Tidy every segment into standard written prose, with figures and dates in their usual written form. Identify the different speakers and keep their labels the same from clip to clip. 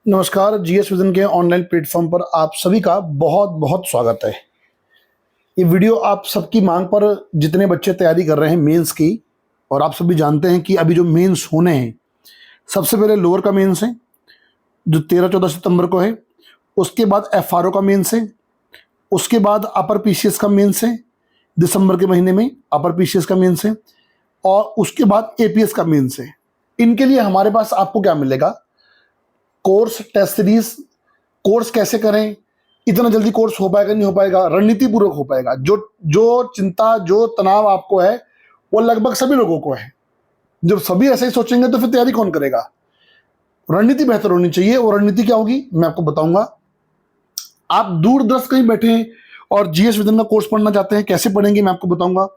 Speaker 1: नमस्कार। GS vision के online platform पर आप सभी का बहुत बहुत स्वागत है। ये वीडियो आप सबकी मांग पर जितने बच्चे तैयारी कर रहे हैं मेंस की, और आप सभी जानते हैं कि अभी जो मेंस होने हैं, सबसे पहले लोअर का मेंस है जो 13-14 सितंबर को है। उसके बाद एफआरओ का मेंस है। उसके बाद अपर पीसीएस का मेंस है, दिसंबर के महीने में अपर पीसीएस का मेंस है। और उसके बाद एपीएस का मेंस है। इनके लिए हमारे पास आपको क्या मिलेगा? कोर्स, टेस्ट सीरीज, कोर्स कैसे करें, इतना जल्दी कोर्स हो पाएगा नहीं हो पाएगा, रणनीति पूर्वक हो पाएगा। जो जो चिंता, जो तनाव आपको है वो लगभग सभी लोगों को है। जब सभी ऐसे ही सोचेंगे तो फिर तैयारी कौन करेगा? रणनीति बेहतर होनी चाहिए। और रणनीति क्या होगी मैं आपको बताऊंगा। आप दूर दराज कहीं बैठे हैं और जीएस विजन का कोर्स पढ़ना चाहते हैं, कैसे पढ़ेंगे मैं आपको बताऊंगा।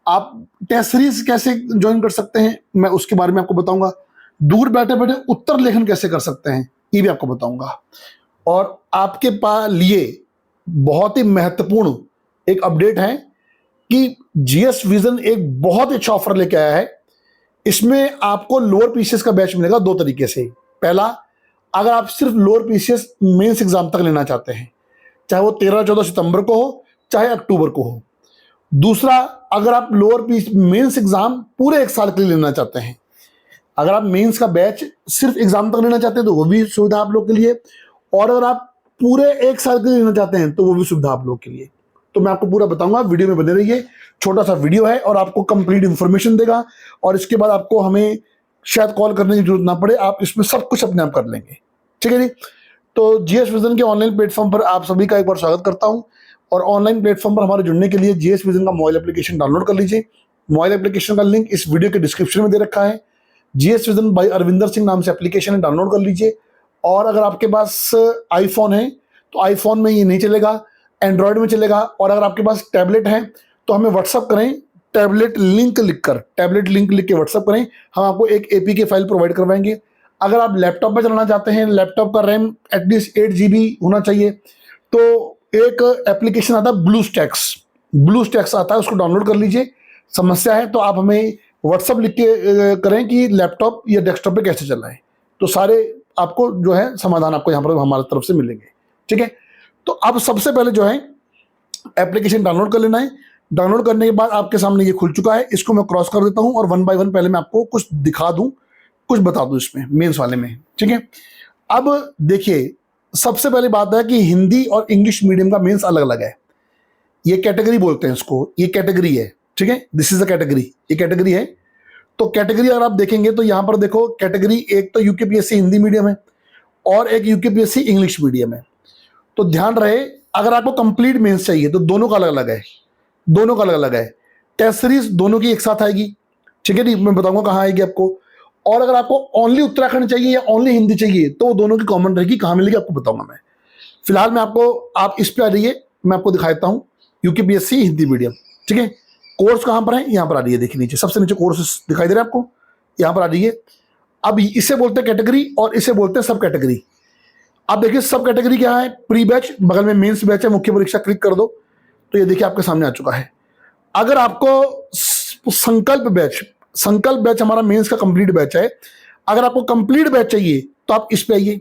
Speaker 1: आप टेस्ट सीरीज कैसे ज्वाइन कर सकते हैं मैं उसके बारे में आपको बताऊंगा। दूर बैठे बैठे उत्तर लेखन कैसे कर सकते हैं ये भी आपको बताऊंगा। और आपके पास लिए बहुत ही महत्वपूर्ण एक अपडेट है कि जीएस विजन एक बहुत अच्छा ऑफर लेके आया है। इसमें आपको लोअर पीसीएस का बैच मिलेगा दो तरीके से। पहला, अगर आप सिर्फ लोअर पीसीएस मेंस एग्जाम तक लेना चाहते हैं, चाहे वो 13-14 सितंबर को हो चाहे अक्टूबर को हो। दूसरा, अगर आप लोअर मेंस एग्जाम पूरे एक साल के लिए लेना चाहते हैं, अगर आप मेंस का बैच सिर्फ एग्जाम तक लेना चाहते हैं तो वो भी सुविधा आप लोग के लिए। और अगर आप पूरे एक साल के लिए लेना चाहते हैं तो वो भी सुविधा आप लोग के लिए। तो मैं आपको पूरा बताऊंगा, वीडियो में बने रहिए। छोटा सा वीडियो है और आपको कंप्लीट इंफॉर्मेशन देगा। और इसके बाद आपको हमें शायद कॉल करने की जरूरत ना पड़े, आप इसमें सब कुछ अपने आप कर लेंगे। ठीक है जी। तो जीएस विजन के ऑनलाइन प्लेटफॉर्म पर आप सभी का एक बार स्वागत करता हूं। और ऑनलाइन प्लेटफॉर्म पर हमारे जुड़ने के लिए जीएस विजन का मोबाइल एप्लीकेशन डाउनलोड कर लीजिए। मोबाइल एप्लीकेशन का लिंक इस वीडियो के डिस्क्रिप्शन में दे रखा है। GS vision bye Arvinder Singh नाम से एप्लीकेशन है, डाउनलोड कर लीजिए। और अगर आपके पास आईफोन है तो आईफोन में ये नहीं चलेगा, एंड्रॉयड में चलेगा। और अगर आपके पास टैबलेट है तो हमें व्हाट्सअप करें, टैबलेट लिंक लिख के व्हाट्सअप करें, हम आपको एक एपीके फाइल प्रोवाइड करवाएंगे। अगर आप लैपटॉप पर चलाना चाहते हैं, लैपटॉप का रैम एटलीस्ट 8 GB होना चाहिए, तो एक एप्लीकेशन आता है ब्लूस्टैक्स आता है, उसको डाउनलोड कर लीजिए। समस्या है तो आप हमें व्हाट्सअप लिख के करें कि लैपटॉप या डेस्कटॉप पे कैसे चलाएं, तो सारे आपको जो है समाधान आपको यहाँ पर हमारी तरफ से मिलेंगे। ठीक है। तो अब सबसे पहले जो है एप्लीकेशन डाउनलोड कर लेना है। डाउनलोड करने के बाद आपके सामने ये खुल चुका है, इसको मैं क्रॉस कर देता हूँ और 1 बाय 1 पहले मैं आपको कुछ दिखा दूं, कुछ बता दूं इसमें मेंस वाले में। ठीक है। अब देखिए, सबसे पहली बात है कि हिंदी और इंग्लिश मीडियम का मेंस अलग अलग है। ये कैटेगरी बोलते हैं इसको, ये कैटेगरी है। ठीक है, दिस इज अ कैटेगरी, ये कैटेगरी है। तो कैटेगरी अगर आप देखेंगे तो यहां पर देखो, कैटेगरी एक तो यूकेपीएससी हिंदी मीडियम है और एक यूकेपीएससी इंग्लिश मीडियम है। तो ध्यान रहे, अगर आपको कंप्लीट मेंस चाहिए तो दोनों का अलग अलग है, दोनों का अलग अलग है। टेस्ट सीरीज दोनों की एक साथ आएगी। ठीक है जी, मैं बताऊंगा कहाँ आएगी आपको। और अगर आपको ओनली उत्तराखंड चाहिए या ओनली हिंदी चाहिए तो दोनों की कॉमन रहेगी, कहाँ मिलेगी आपको बताऊंगा मैं। फिलहाल मैं आपको, आप इस पे आ जाइए, मैं आपको दिखाता हूँ यूकेपीएससी हिंदी मीडियम। ठीक है, कोर्स कहाँ पर है, यहाँ पर आ रही है, देखिए नीचे सबसे नीचे कोर्स दिखाई दे रहा है आपको, यहाँ पर आ रही है। अब इसे बोलते हैं कैटेगरी और इसे बोलते हैं सब कैटेगरी। अब देखिए सब कैटेगरी क्या है, प्री बैच, बगल में मेंस बैच है, मुख्य परीक्षा क्लिक कर दो तो ये देखिए आपके सामने आ चुका है। अगर आपको संकल्प बैच हमारा मेंस का कंप्लीट बैच है, अगर आपको कंप्लीट बैच चाहिए तो आप इस पे आइए।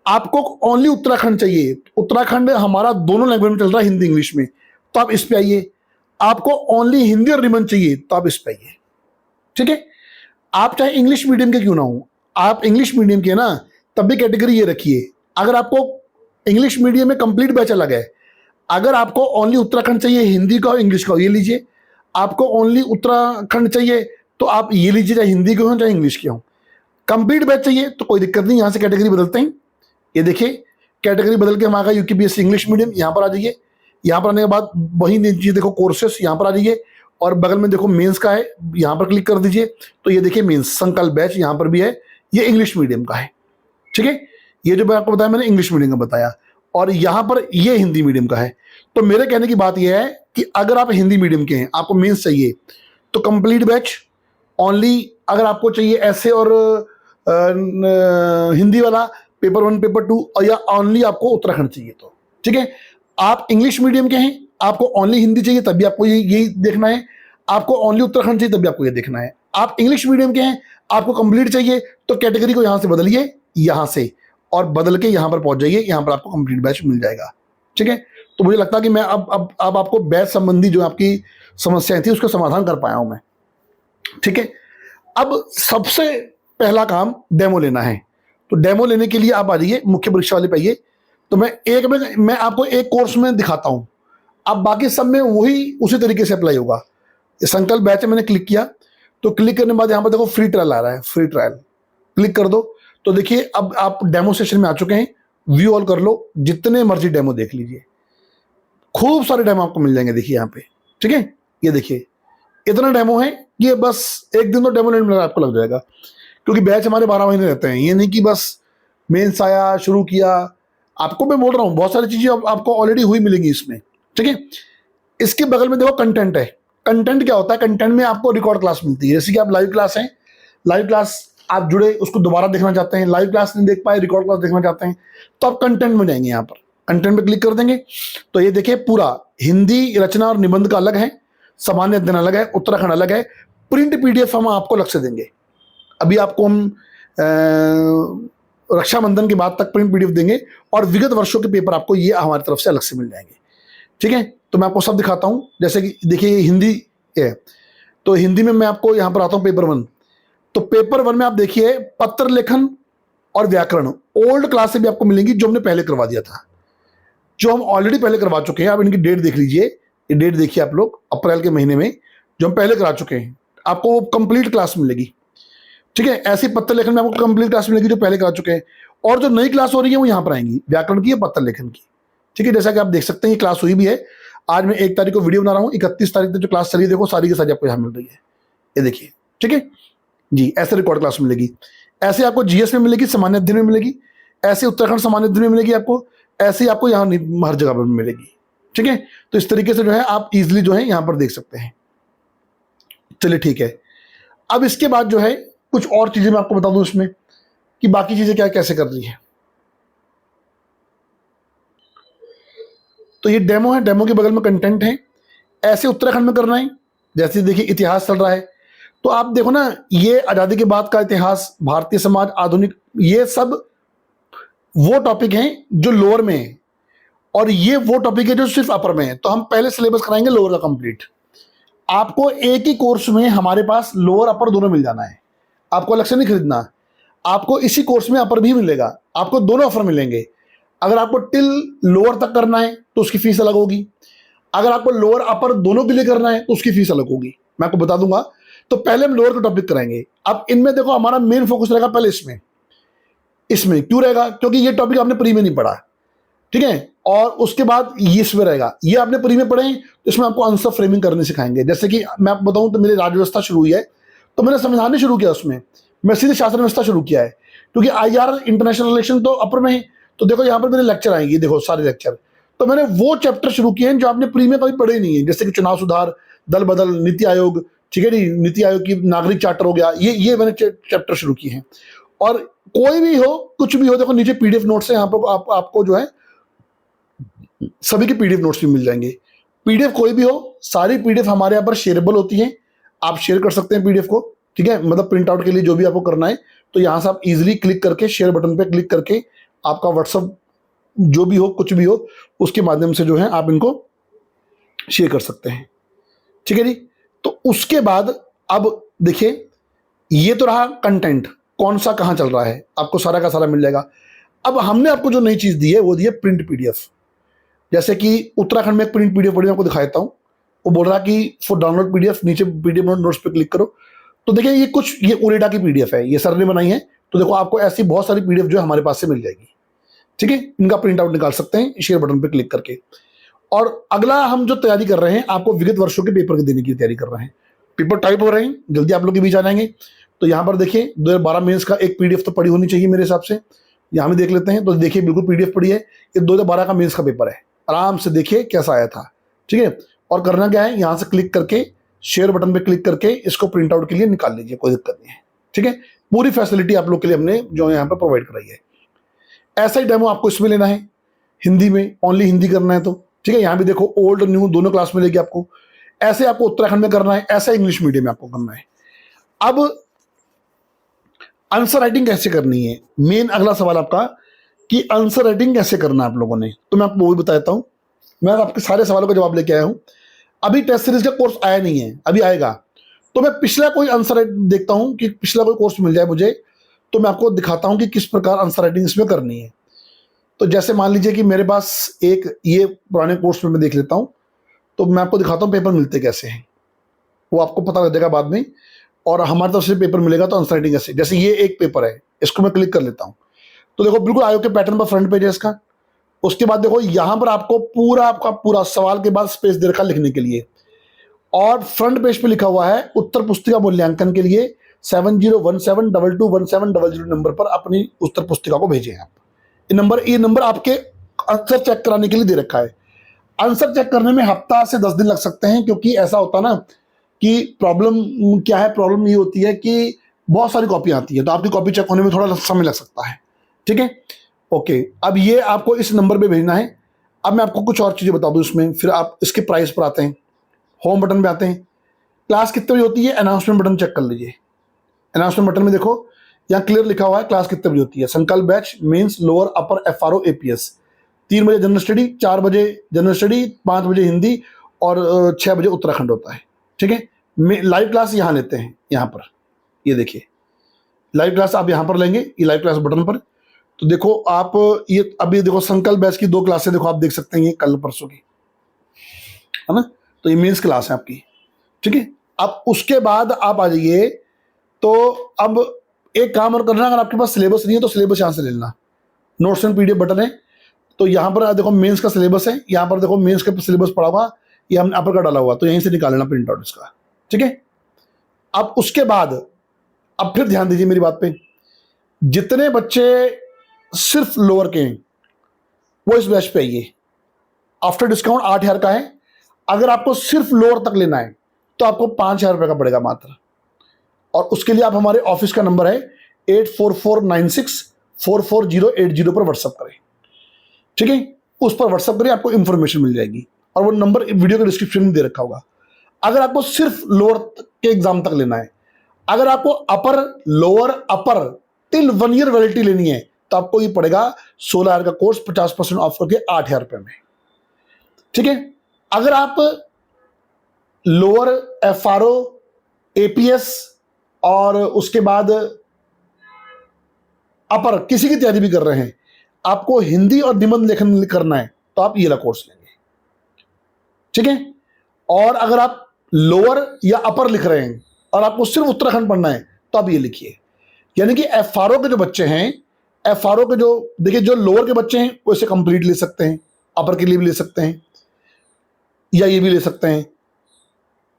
Speaker 1: आपको ओनली उत्तराखंड चाहिए, उत्तराखंड हमारा दोनों लैंग्वेज में चल रहा है, हिंदी इंग्लिश में, तो आप इस पे आइए। आपको ओनली हिंदी और रिमन चाहिए तो आप इस पे आइए। ठीक है, आप चाहे इंग्लिश मीडियम के क्यों ना हो, आप इंग्लिश मीडियम के ना, तब भी कैटेगरी ये रखिए। अगर आपको इंग्लिश मीडियम में कंप्लीट बैच अलग है, अगर आपको ओनली उत्तराखंड चाहिए, हिंदी का और इंग्लिश का, ये लीजिए। आपको ओनली उत्तराखंड चाहिए तो आप ये लीजिए, चाहे हिंदी के हो चाहे इंग्लिश के हो। कंप्लीट बैच चाहिए तो कोई दिक्कत नहीं, यहां से कैटेगरी बदलते हैं। ये देखिए कैटेगरी बदल के हम आ गए यूकेपीएससी इंग्लिश मीडियम, यहाँ पर आ जाइए। यहाँ पर आने के बाद वही नीचे देखो कोर्सेस, यहाँ पर आ जाइए और बगल में देखो मेंस का है, यहाँ पर क्लिक कर दीजिए। तो ये देखिए मेंस संकल्प बैच यहाँ पर भी है, ये इंग्लिश मीडियम का है। ठीक है, ये जो मैं आपको बताया मैंने इंग्लिश मीडियम का बताया, और यहाँ पर ये हिंदी मीडियम का है। तो मेरे कहने की बात यह है कि अगर आप हिंदी मीडियम के हैं, आपको मेंस चाहिए तो कंप्लीट बैच ओनली। अगर आपको चाहिए ऐसे और हिंदी वाला पेपर 1 पेपर 2, या ओनली आपको उत्तराखंड चाहिए तो ठीक है। आप इंग्लिश मीडियम के हैं, आपको ओनली हिंदी चाहिए तभी आपको यही देखना है। आपको ओनली उत्तराखंड चाहिए तभी आपको ये देखना है। आप इंग्लिश मीडियम के हैं, आपको कंप्लीट चाहिए तो कैटेगरी को यहां से बदलिए, यहां से, और बदल के यहाँ पर पहुंच जाइए, यहाँ पर आपको कंप्लीट बैच मिल जाएगा। ठीक है, तो मुझे लगता है कि मैं अब आपको बैच संबंधी जो आपकी समस्याएं थी उसका समाधान कर पाया हूं मैं। ठीक है, अब सबसे पहला काम डेमो लेना है। तो डेमो लेने के लिए आप आ जाइए मुख्य परीक्षा वाले पे आइए। तो मैं आपको एक कोर्स में दिखाता हूं, अब बाकी सब में वही उसी तरीके से अप्लाई होगा। संकल्प बैच मैंने क्लिक किया, तो क्लिक करने के बाद यहाँ पर देखो फ्री ट्रायल आ रहा है, फ्री ट्रायल क्लिक कर दो। तो देखिए अब आप डेमो सेशन में आ चुके हैं, व्यू ऑल कर लो, जितने मर्जी डेमो देख लीजिए, खूब सारे डेमो आपको मिल जाएंगे। देखिए यहाँ पे, ठीक है, ये देखिए इतना डेमो है, ये बस एक दिन तो डेमो लेने में आपको लग जाएगा, क्योंकि बैच हमारे 12 महीने रहते हैं। ये नहीं कि बस मेंस आया शुरू किया, आपको मैं बोल रहा हूँ बहुत सारी चीजें आपको ऑलरेडी हुई मिलेंगी इसमें। ठीक है, इसके बगल में देखो कंटेंट है। कंटेंट क्या होता है, कंटेंट में आपको रिकॉर्ड क्लास मिलती है। जैसे कि आप लाइव क्लास है, लाइव क्लास आप जुड़े, उसको दोबारा देखना चाहते हैं, लाइव क्लास नहीं देख पाए, रिकॉर्ड क्लास देखना चाहते हैं, तो आप कंटेंट में जाएंगे। यहाँ पर कंटेंट पे क्लिक कर देंगे, तो ये देखिए पूरा हिंदी रचना और निबंध का अलग है, सामान्य अध्ययन अलग है, उत्तराखंड अलग है। प्रिंट पीडीएफ हम आपको अलग से देंगे। अभी आपको हम रक्षाबंधन के बाद तक प्रिंट पीडीएफ देंगे, और विगत वर्षों के पेपर आपको ये हमारी तरफ से अलग से मिल जाएंगे। ठीक है, तो मैं आपको सब दिखाता हूं। जैसे कि देखिए हिंदी है, तो हिंदी में मैं आपको यहां पर आता हूं पेपर 1। तो पेपर 1 में आप देखिए पत्र लेखन और व्याकरण ओल्ड क्लास से भी आपको मिलेंगी, जो हमने पहले करवा दिया था, जो हम ऑलरेडी पहले करवा चुके हैं। आप इनकी डेट देख लीजिए, ये डेट देखिए आप लोग, अप्रैल के महीने में जो हम पहले करा चुके हैं, आपको वो कंप्लीट क्लास मिलेगी। ठीक है, ऐसी पत्र लेखन में आपको कंप्लीट क्लास मिलेगी जो पहले करा चुके हैं, और जो नई क्लास हो रही है वो यहाँ पर आएंगी, व्याकरण की या पत्र लेखन की। ठीक है, जैसा कि आप देख सकते हैं ये क्लास हुई भी है। आज मैं 1 तारीख को वीडियो बना रहा हूँ, 31 तारीख तक जो क्लास चली देखो सारी की सारी आपको यहाँ मिल रही है, ये देखिए। ठीक है जी, ऐसे रिकॉर्ड क्लास मिलेगी, ऐसे आपको जीएस में मिलेगी, सामान्य अध्ययन में मिलेगी, ऐसे उत्तराखंड सामान्य अध्ययन में मिलेगी आपको, ऐसे ही आपको यहाँ हर जगह पर मिलेगी। ठीक है, तो इस तरीके से जो है आप इजिली जो है यहाँ पर देख सकते हैं। चलिए ठीक है, अब इसके बाद जो है कुछ और चीजें मैं आपको बता दूं इसमें कि बाकी चीजें क्या कैसे कर रही है। तो ये डेमो है, डेमो के बगल में कंटेंट है। ऐसे उत्तराखंड में करना है, जैसे देखिए इतिहास चल रहा है, तो आप देखो ना, ये आजादी के बाद का इतिहास, भारतीय समाज, आधुनिक, ये सब वो टॉपिक हैं जो लोअर में है, और ये वो टॉपिक है जो सिर्फ अपर में है। तो हम पहले सिलेबस कराएंगे लोअर का कंप्लीट। आपको एक ही कोर्स में हमारे पास लोअर अपर दोनों मिल जाना है, आपको अलग से नहीं खरीदना। आपको इसी कोर्स में अपर भी मिलेगा, आपको दोनों ऑफर मिलेंगे। अगर आपको टिल लोअर तक करना है तो उसकी फीस अलग होगी, अगर आपको लोअर अपर दोनों के लिए करना है तो उसकी फीस अलग होगी, मैं आपको बता दूंगा। तो पहले हम लोअर का टॉपिक कराएंगे। अब इनमें देखो हमारा मेन फोकस रहेगा पहले इसमें क्यों रहेगा, क्योंकि ये टॉपिक आपने प्री में नहीं पढ़ा। ठीक है, और उसके बाद ये इसमें रहेगा, ये आपने प्री में पढ़े हैं, तो इसमें आपको आंसर फ्रेमिंग करने सिखाएंगे। जैसे कि मैं आपको बताऊं, तो मेरी राज्य व्यवस्था शुरू हुई है, तो मैंने संविधान नहीं शुरू किया, उसमें मैं सीधे शासन व्यवस्था शुरू किया है, क्योंकि आईआर इंटरनेशनल रिलेशन तो अपर में है। तो देखो यहाँ पर मेरे लेक्चर आएंगे, देखो सारे लेक्चर, तो मैंने वो चैप्टर शुरू किए हैं जो आपने प्री में कभी पढ़े ही नहीं है, जैसे कि चुनाव सुधार, दल बदल, नीति आयोग। ठीक है जी, नीति आयोग की नागरिक चार्टर हो गया, ये मैंने चैप्टर शुरू किए हैं। और कोई भी हो, कुछ भी हो, देखो नीचे पीडीएफ नोट्स है, यहाँ पर आपको जो है सभी के पीडीएफ नोट्स भी मिल जाएंगे। पीडीएफ कोई भी हो, सारी पीडीएफ हमारे यहाँ पर शेयरेबल होती है, आप शेयर कर सकते हैं पीडीएफ को। ठीक है, मतलब प्रिंट आउट के लिए जो भी आपको करना है, तो यहाँ से आप इजीली क्लिक करके शेयर बटन पे क्लिक करके आपका व्हाट्सअप जो भी हो, कुछ भी हो, उसके माध्यम से जो है आप इनको शेयर कर सकते हैं। ठीक है जी, तो उसके बाद अब देखिए, ये तो रहा कंटेंट, कौन सा कहाँ चल रहा है, आपको सारा का सारा मिल जाएगा। अब हमने आपको जो नई चीज दी है वो दी है प्रिंट पीडीएफ। जैसे कि उत्तराखंड में एक प्रिंट पीडीएफ पढ़ी, आपको दिखा देता हूँ। वो बोल रहा कि फॉर डाउनलोड पीडीएफ, नीचे पीडीएफ नोट्स पे क्लिक करो। तो देखिए ये उरेडा की पीडीएफ है, ये सर ने बनाई है। तो देखो आपको ऐसी बहुत सारी पीडीएफ जो हमारे पास से मिल जाएगी। ठीक है, इनका प्रिंट आउट निकाल सकते हैं शेयर बटन पे क्लिक करके। और अगला हम जो तैयारी कर रहे हैं, आपको विगत वर्षों के पेपर के देने की तैयारी कर रहे हैं। पेपर टाइप हो रहे हैं, जल्दी आप लोग के बीच आ जाएंगे। तो यहाँ पर देखिए 2012 मेंस का एक पीडीएफ तो पड़ी होनी चाहिए मेरे हिसाब से, यहाँ में देख लेते हैं। तो देखिए बिल्कुल पीडीएफ पड़ी है, ये 2012 का मेंस का पेपर है, आराम से देखिए कैसा आया था। ठीक है, और करना क्या है, यहाँ से क्लिक करके शेयर बटन पे क्लिक करके इसको प्रिंट आउट के लिए निकाल लीजिए, कोई दिक्कत नहीं है। ठीक है, पूरी फैसिलिटी आप लोग के लिए हमने जो यहाँ पर प्रोवाइड कराई है। ऐसा ही डेमो आपको इसमें लेना है, हिंदी में, ओनली हिंदी करना है तो। ठीक है, यहाँ भी देखो ओल्ड न्यू दोनों क्लास मिलेगी आपको। ऐसे आपको उत्तराखंड में करना है, ऐसा इंग्लिश मीडियम में आपको करना है। अब आंसर राइटिंग कैसे करनी है, मेन अगला सवाल आपका कि आंसर राइटिंग कैसे करना है आप लोगों ने, तो मैं आपको वो भी बताता हूँ। मैं आपके सारे सवालों का जवाब लेके आया हूँ। अभी टेस्ट सीरीज का कोर्स आया नहीं है, अभी आएगा, तो मैं पिछला कोई आंसर राइटिंग देखता हूँ कि पिछला कोई कोर्स मिल जाए मुझे, तो मैं आपको दिखाता हूँ कि किस प्रकार आंसर राइटिंग इसमें करनी है। तो जैसे मान लीजिए कि मेरे पास एक ये पुराने कोर्स में मैं देख लेता हूँ, तो मैं आपको दिखाता हूँ पेपर मिलते कैसे हैं, वो आपको पता लग जाएगा बाद में। और हमारे तरफ से पेपर मिलेगा तो आंसर राइटिंग कैसे, जैसे ये एक पेपर है, इसको मैं क्लिक कर लेता हूँ, तो देखो बिल्कुल आयोग के पैटर्न पर फ्रंट पेज है इसका। उसके बाद देखो यहां पर आपको पूरा आपका पूरा सवाल के बाद स्पेस दे रखा लिखने के लिए, और फ्रंट पेज पे लिखा हुआ है उत्तर पुस्तिका मूल्यांकन के लिए 7017221700 नंबर पर अपनी उत्तर पुस्तिका को भेजें आप। ये नंबर आपके आंसर चेक कराने के लिए दे रखा है। आंसर चेक करने में हफ्ता से 10 दिन लग सकते हैं, क्योंकि ऐसा होता ना कि प्रॉब्लम क्या है, प्रॉब्लम ये होती है कि बहुत सारी कॉपी आती है, तो आपकी कॉपी चेक होने में थोड़ा समय लग सकता है। ठीक है, ओके। अब ये आपको इस नंबर पे भेजना है। अब मैं आपको कुछ और चीजें बता दूं इसमें, फिर आप इसके प्राइस पर आते हैं, होम बटन पे आते हैं। क्लास कितने बजे होती है, अनाउंसमेंट बटन चेक कर लीजिए। अनाउंसमेंट बटन में देखो यहाँ क्लियर लिखा हुआ है क्लास कितने बजे होती है। Sankalp batch mains lower upper FRO APS 3 बजे जनरल स्टडी, 4 बजे जनरल स्टडी, 5 बजे हिंदी और 6 बजे उत्तराखंड होता है। ठीक है, लाइव क्लास यहाँ लेते हैं, यहाँ पर ये देखिए लाइव क्लास आप यहाँ पर लेंगे, ये लाइव क्लास बटन पर। तो देखो आप ये अभी देखो संकल्प बैच की 2 क्लासें देखो आप देख सकते हैं, ये कल परसों की है ना, तो ये मेंस क्लास है आपकी। ठीक है, अब उसके बाद आप आ जाइए, तो अब एक काम और करना, अगर आपके पास सिलेबस नहीं है तो सिलेबस यहाँ से ले लेना, नोट्स एंड PDF बटन है, तो यहाँ पर देखो मेंस का सिलेबस है, यहाँ पर देखो मेंस का सिलेबस पड़ा हुआ, ये हमने अपर का डाला हुआ, तो यहीं से निकाल लेना प्रिंट आउट इसका। ठीक है, अब उसके बाद अब फिर ध्यान दीजिए मेरी बात पे, जितने बच्चे सिर्फ लोअर के हैं वो इस बैच पे आइए। आफ्टर डिस्काउंट 8,000 का है। अगर आपको सिर्फ लोअर तक लेना है तो आपको 5,000 रुपये का पड़ेगा मात्र, और उसके लिए आप हमारे ऑफिस का नंबर है 8449644080 पर व्हाट्सअप करें। ठीक है, उस पर व्हाट्सअप करें, आपको इंफॉर्मेशन मिल जाएगी, और वो नंबर वीडियो के डिस्क्रिप्शन में दे रखा होगा। अगर आपको सिर्फ लोअर के एग्जाम तक लेना है, अगर आपको upper lower upper till 1 year validity लेनी है, तो आपको ये पड़ेगा 16,000 का कोर्स 50% ऑफ करके 8,000 रुपये में। ठीक है, अगर आप लोअर FRO APS और उसके बाद अपर किसी की तैयारी भी कर रहे हैं, आपको हिंदी और निबंध लेखन करना है, तो आप ये वाला कोर्स लेंगे। ठीक है, और अगर आप लोअर या अपर लिख रहे हैं और आपको सिर्फ उत्तराखंड पढ़ना है, तो आप ये लिखिए। यानी कि FRO के जो बच्चे हैं, FRO के जो देखिए जो लोअर के बच्चे हैं वो इसे कंप्लीट ले सकते हैं, अपर के लिए भी ले सकते हैं, या ये भी ले सकते हैं।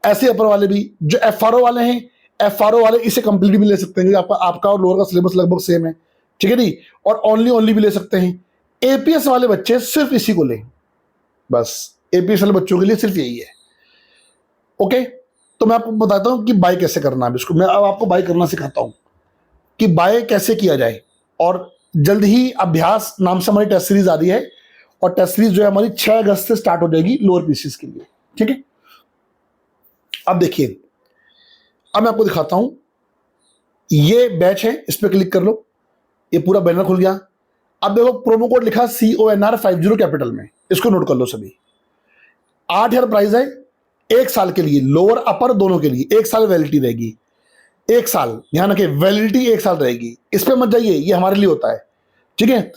Speaker 1: ऐसे अपर वाले भी जो FRO वाले हैं, FRO वाले इसे कंप्लीट भी ले सकते हैं, आपका और लोअर का सिलेबस लगभग सेम है। ठीक है नी, और ओनली भी ले सकते हैं। APS वाले बच्चे सिर्फ इसी को लें, बस APS वाले बच्चों के लिए सिर्फ यही है। ओके, तो मैं आपको बताता हूं कि बाय कैसे करना है। इसको मैं अब आपको बाय करना सिखाता हूं कि बाय कैसे किया जाए। और जल्द ही अभ्यास नाम से हमारी टेस्ट सीरीज आ रही है, और टेस्ट सीरीज जो है हमारी 6 अगस्त से स्टार्ट हो जाएगी लोअर पीसीस के लिए। ठीक है, अब देखिए, अब मैं आपको दिखाता हूं, ये बैच है, इस पर क्लिक कर लो, ये पूरा बैनर खुल गया। अब देखो प्रोमो कोड लिखा CONR50 कैपिटल में, इसको नोट कर लो सभी। 8,000 प्राइस है 1 साल के लिए, लोअर अपर दोनों के लिए 1 साल वैलिडिटी रहेगी। 1 साल ध्यान रखें, वैलिडिटी 1 साल रहेगी, इस पे मत जाइए, ये हमारे लिए होता है। ठीक है,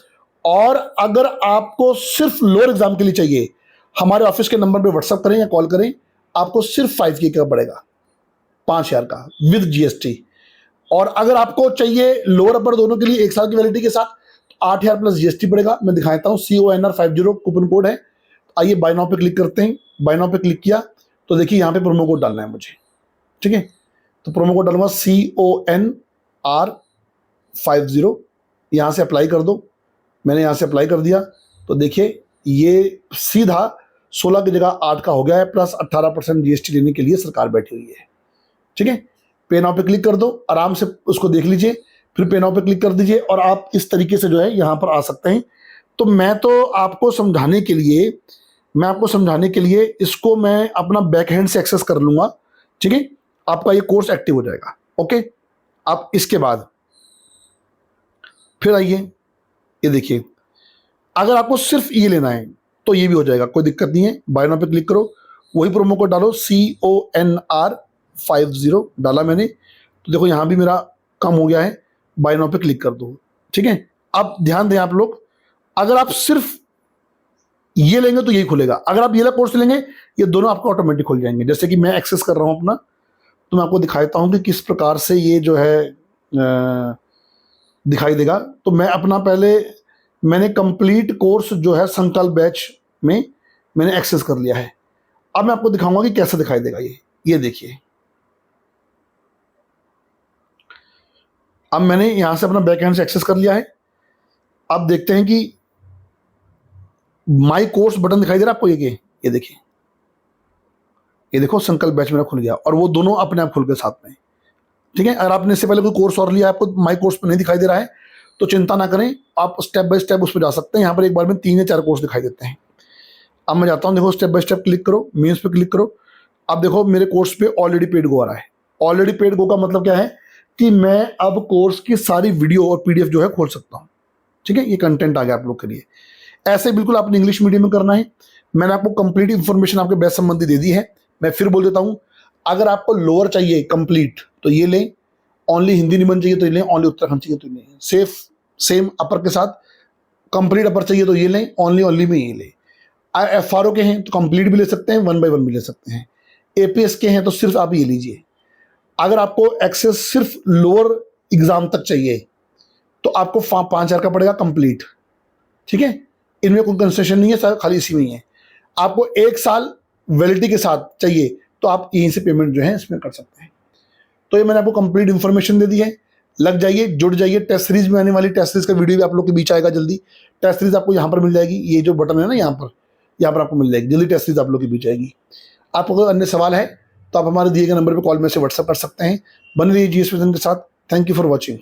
Speaker 1: और अगर आपको सिर्फ लोअर एग्जाम के लिए चाहिए, हमारे ऑफिस के नंबर पे व्हाट्सअप करें या कॉल करें, आपको सिर्फ 5K का पड़ेगा, 5,000 का विद GST। और अगर आपको चाहिए लोअर अपर दोनों के लिए 1 साल की वैलिडिटी के साथ, 8,000 प्लस GST पड़ेगा। मैं दिखाता हूँ, CONR50 कूपन कोड है। आइए बाय नाउ पे क्लिक करते हैं। बाय नाउ पे क्लिक किया तो देखिए यहाँ पे प्रोमो कोड डालना है मुझे। ठीक है, तो प्रोमो कोड डालूंगा CONR50, यहाँ से अप्लाई कर दो। मैंने यहाँ से अप्लाई कर दिया, तो देखिए ये सीधा 16 की जगह 8 का हो गया है, प्लस 18% GST लेने के लिए सरकार बैठी हुई है। ठीक है, पे नाउ पे क्लिक कर दो, आराम से उसको देख लीजिए, फिर पे नाउ पे क्लिक कर दीजिए, और आप इस तरीके से जो है यहाँ पर आ सकते हैं। तो मैं तो आपको समझाने के लिए इसको मैं अपना बैकहैंड से एक्सेस कर लूंगा। ठीक है, आपका ये कोर्स एक्टिव हो जाएगा। ओके, आप इसके बाद फिर आइए, ये देखिए अगर आपको सिर्फ ये लेना है तो ये भी हो जाएगा, कोई दिक्कत नहीं है। बाय नाउ पे क्लिक करो, वही प्रोमो कोड डालो CONR50 डाला मैंने, तो देखो यहाँ भी मेरा कम हो गया है। बाय नाउ पे क्लिक कर दो, ठीक है। अब ध्यान दें आप लोग, अगर आप सिर्फ ये लेंगे तो यही खुलेगा, अगर आप ये वाला कोर्स लेंगे ये दोनों आपको ऑटोमेटिक खुल जाएंगे। जैसे कि मैं एक्सेस कर रहा हूं अपना, तो मैं आपको दिखाता हूं कि किस प्रकार से ये जो है दिखाई देगा। तो मैं अपना पहले मैंने कंप्लीट कोर्स जो है संकल्प बैच में मैंने एक्सेस कर लिया है। अब मैं आपको दिखाऊंगा कि कैसे दिखाई देगा ये देखिए। अब मैंने यहां से अपना बैक हैंड से एक्सेस कर लिया है। अब देखते हैं कि माई कोर्स बटन दिखाई दे रहा है आपको, ये देखिए, ये देखो संकल्प बैच मेरा खुल गया और वो दोनों अपने आप खुल गए साथ में, ठीक है। अगर आपने इससे पहले कोई कोर्स और लिया, आपको माई कोर्स पर नहीं दिखाई दे रहा है तो चिंता ना करें, आप स्टेप बाय स्टेप उस पर जा सकते हैं। यहाँ पर एक बार में 3 या 4 कोर्स दिखाई देते हैं। अब मैं जाता हूँ, देखो स्टेप बाय स्टेप क्लिक करो, मीन्स पे क्लिक करो। अब देखो मेरे कोर्स पे ऑलरेडी पेड गो आ रहा है। ऑलरेडी पेड गो का मतलब क्या है कि मैं अब कोर्स की सारी वीडियो और PDF जो है खोल सकता हूँ, ठीक है। ये कंटेंट आ गया आप लोग के लिए। ऐसे बिल्कुल आपने इंग्लिश मीडियम में करना है। मैंने आपको कंप्लीट इन्फॉर्मेशन आपके बैच संबंधी दे दी है। मैं फिर बोल देता हूँ, अगर आपको लोअर चाहिए कंप्लीट तो ये लें, ओनली हिंदी निबंध चाहिए तो ये लें, ओनली उत्तराखंड चाहिए तो ये लें, सेम अपर के साथ कंप्लीट अपर चाहिए तो ये लें, ओनली में ये लें। FRO के हैं तो कंप्लीट भी ले सकते हैं, 1 by 1 भी ले सकते हैं। APS के हैं तो सिर्फ आप ये लीजिए। अगर आपको एक्सेस सिर्फ लोअर एग्जाम तक चाहिए तो आपको 5,000 का पड़ेगा कंप्लीट, ठीक है। इनमें कोई कंसेशन नहीं है, खाली इसी में ही है। आपको 1 साल वैलिडिटी के साथ चाहिए तो आप यहीं से पेमेंट जो है इसमें कर सकते हैं। तो ये मैंने आपको कंप्लीट इन्फॉर्मेशन दे दी है। लग जाइए, जुड़ जाइए। टेस्ट सीरीज में आने वाली टेस्ट सीरीज का वीडियो भी आप लोग के बीच आएगा जल्दी। टेस्ट सीरीज आपको यहाँ पर मिल जाएगी, ये जो बटन है ना यहाँ पर आपको मिल जाएगी जल्दी। टेस्ट सीरीज आप लोग के बीच आएगी। आपको कोई अन्य सवाल है तो आप हमारे दिए गए नंबर पर कॉल में से व्हाट्सएप कर सकते हैं। बने रहिए GS विजन के साथ। Thank you for watching.